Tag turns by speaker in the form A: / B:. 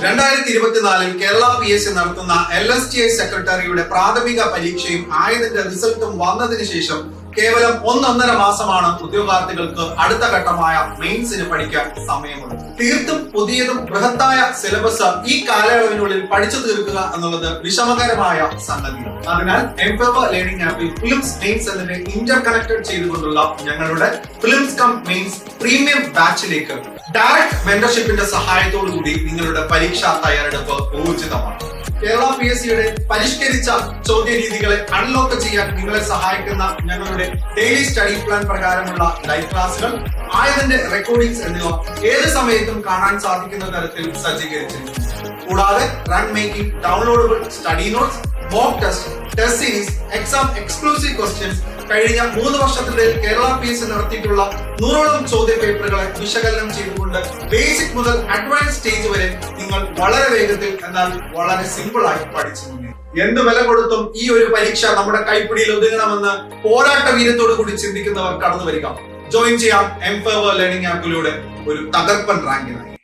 A: 2024 Kerala PSC നടത്തുന്ന LSTI സെക്രട്ടറിയുടെ പ്രാഥമിക പരീക്ഷയും ആയതിന്റെ റിസൾട്ടും വന്നതിന് ശേഷം കേവലം 1.5 മാസമാണ് ഉദ്യോഗാർത്ഥികൾക്ക് അടുത്ത ഘട്ടമായ മെയിൻസിന് പഠിക്കാൻ സമയമുള്ളത്. തീർത്തും പുതിയതും ബൃഹത്തായ സിലബസ് ഈ കാലയളവിനുള്ളിൽ പഠിച്ചു തീർക്കുക എന്നുള്ളത് വിഷമകരമായ സംഗതിയാണ്. അതിനാൽ എംപവർ ലേണിംഗ് ആപ്പിൽ ഫിലിംസ് മെയിൻസ് എന്നതിനെ ഇന്റർ കണക്റ്റഡ് ചെയ്തുകൊണ്ടുള്ള ഞങ്ങളുടെ ഫിലിംസ് കം മെയിൻസ് പ്രീമിയം ബാച്ചിലേക്ക് ഡയറക്ട് മെന്റർഷിപ്പിന്റെ സഹായത്തോടു കൂടി നിങ്ങളുടെ പരീക്ഷാ തയ്യാറെടുപ്പ് ഊർജിതമാണ്. കേരള PSCയുടെ പരിഷ്കരിച്ച ചോദ്യ രീതികളെ അൺലോക്ക് ചെയ്യാൻ നിങ്ങളെ സഹായിക്കുന്ന ഞങ്ങളുടെ ഡെയിലി സ്റ്റഡി പ്ലാൻ പ്രകാരമുള്ള ലൈവ് ക്ലാസുകൾ, ആയതിന്റെ റെക്കോർഡിംഗ്സ് എന്നിവ ഏത് സമയത്തും കാണാൻ സാധിക്കുന്ന തരത്തിൽ സജ്ജീകരിച്ചിരിക്കുന്നു. കൂടാതെ run making, downloadable study notes, mock test, test series, exam exclusive questions, കഴിഞ്ഞ 3 വർഷത്തിനിടയിൽ കേരള PSC നടത്തിയിട്ടുള്ള 100ഓളം ചോദ്യ പേപ്പറുകളെ വിശകലനം ചെയ്തുകൊണ്ട് ബേസിക് മുതൽ അഡ്വാൻസ് സ്റ്റേജ് വരെ നിങ്ങൾ വളരെ വേഗത്തിൽ എന്നാൽ വളരെ സിമ്പിൾ ആയി പഠിച്ചു. എന്ത് വില കൊടുത്തും ഈ ഒരു പരീക്ഷ നമ്മുടെ കൈപ്പിടിയിൽ ഒതുങ്ങണമെന്ന് പോരാട്ട വീര്യത്തോടു കൂടി ചിന്തിക്കുന്നവർ കടന്നു വരിക. ജോയിൻ ചെയ്യാം എംപവർ ലേണിംഗ് ആപ്പിലൂടെ ഒരു തകർപ്പൻ റാങ്കിനായി.